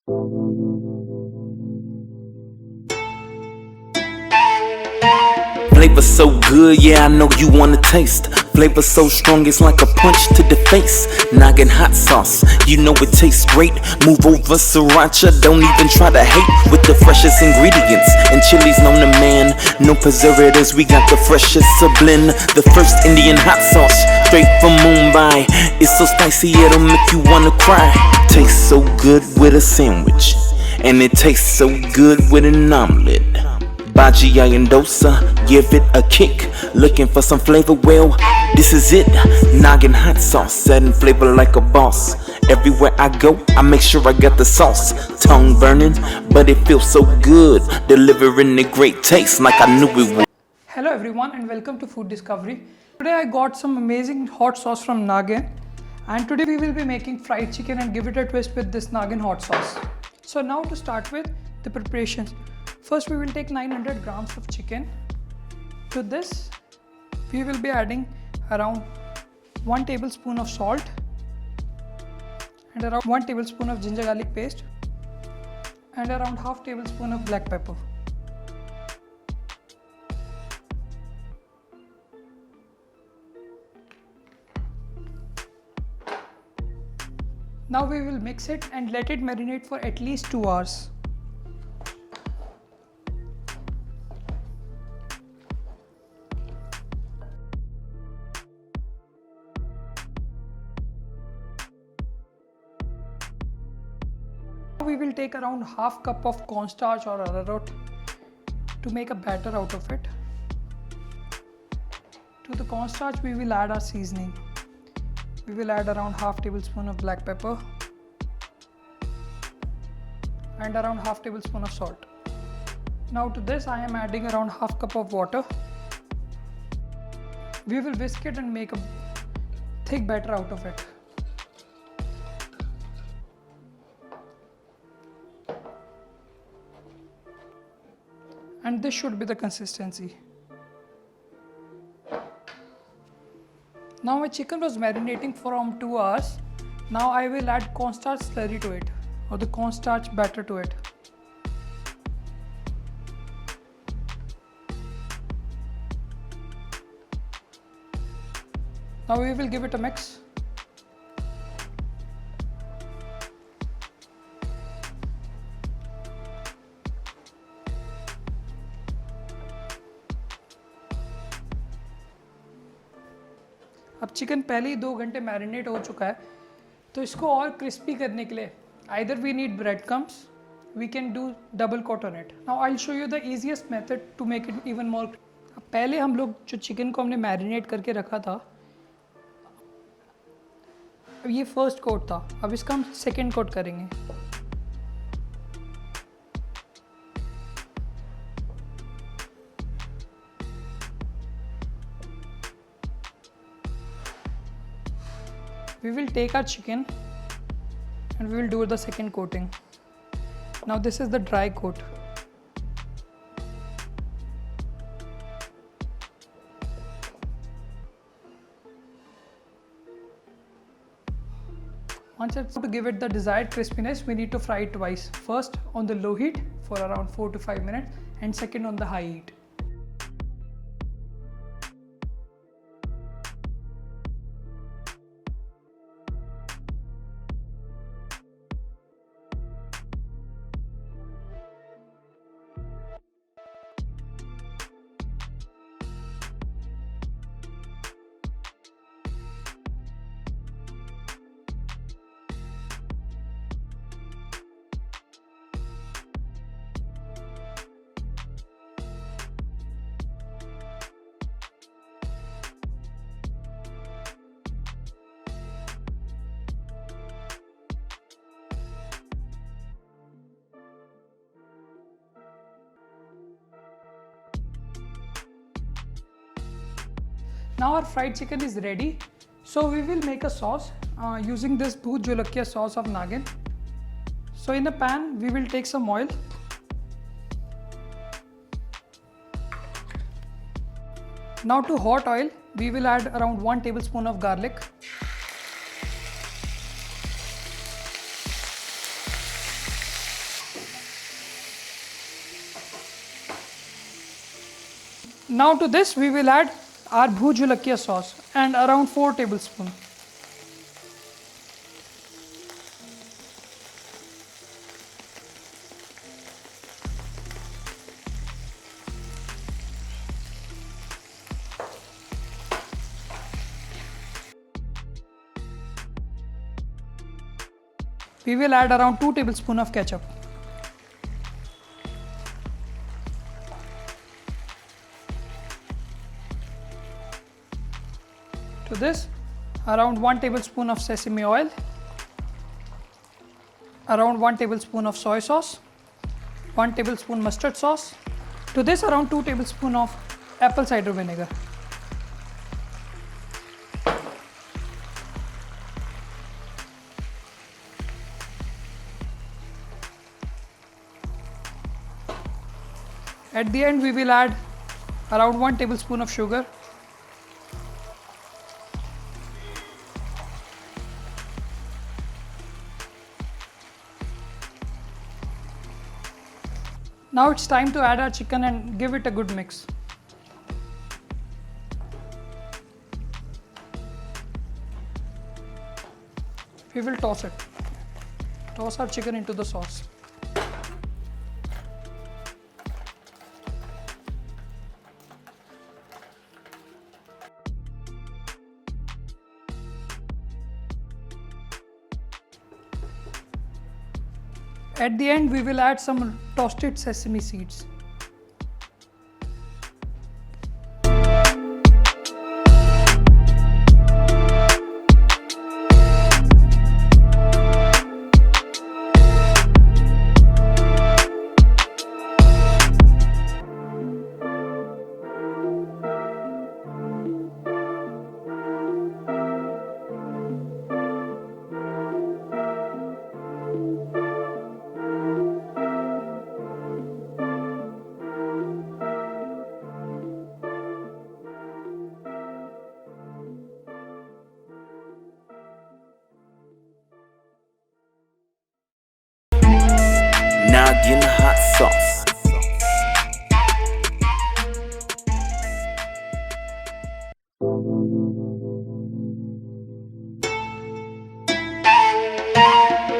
Flavor so good, yeah, I know you wanna taste. Flavor so strong, it's like a punch to the face. Naagin hot sauce, you know it tastes great. Move over sriracha, don't even try to hate. With the freshest ingredients, and chilies known to man. No preservatives, we got the freshest to blend. The first Indian hot sauce, straight from Mumbai. It's so spicy, it'll make you wanna cry. Tastes so good with a sandwich, and it tastes so good with an omelet. Bhaji and dosa, give it a kick. Looking for some flavor? Well, this is it. Naagin hot sauce, setting flavor like a boss. Everywhere I go, I make sure I got the sauce. Tongue burning, but it feels so good. Delivering a great taste like I knew it would. Hello everyone and welcome to Food Discovery. Today I got some amazing hot sauce from Naagin, and today we will be making fried chicken and give it a twist with this Naagin hot sauce. So now to start with the preparations. First we will take 900 grams of chicken. To this we will be adding around 1 tablespoon of salt and around 1 tablespoon of ginger garlic paste and around half tablespoon of black pepper. Now we will mix it and let it marinate for at least 2 hours. We will take around half cup of cornstarch or arrowroot to make a batter out of it. To the cornstarch we will add our seasoning. We will add around half tablespoon of black pepper and around half tablespoon of salt. Now to this I am adding around half cup of water. We will whisk it and make a thick batter out of it. And this should be the consistency. Now my chicken was marinating for around 2 hours. Now I will add cornstarch slurry to it, or the cornstarch batter to it. Now we will give it a mix. अब chicken पहले ही 2 घंटे marinate हो चुका है, तो इसको और crispy करने के लिए either we need breadcrumbs, we can do double coat on it. Now I'll show you the easiest method to make it even more. अब पहले हम लोग जो चिकन को हमने मैरिनेट करके रखा था, अब ये फर्स्ट कोट था, अब इसका हम सेकेंड कोट करेंगे. We will take our chicken and we will do the second coating. Now this is the dry coat. Once it's to give it the desired crispiness, we need to fry it twice. First on the low heat for around 4 to 5 minutes and second on the high heat. Now our fried chicken is ready. So we will make a sauce using this Bhoot Jolokia sauce of Naagin. So in a pan we will take some oil. Now to hot oil we will add around 1 tablespoon of garlic. Now to this we will add our bhooj jhulakkiya sauce and around 4 tablespoons. We will add around 2 tablespoons of ketchup. To this, around 1 tablespoon of sesame oil, around 1 tablespoon of soy sauce, 1 tablespoon mustard sauce. To this, around 2 tablespoons of apple cider vinegar. At the end, we will add around 1 tablespoon of sugar, now it's time to add our chicken and give it a good mix. We will toss it. Toss our chicken into the sauce. At the end, we will add some toasted sesame seeds.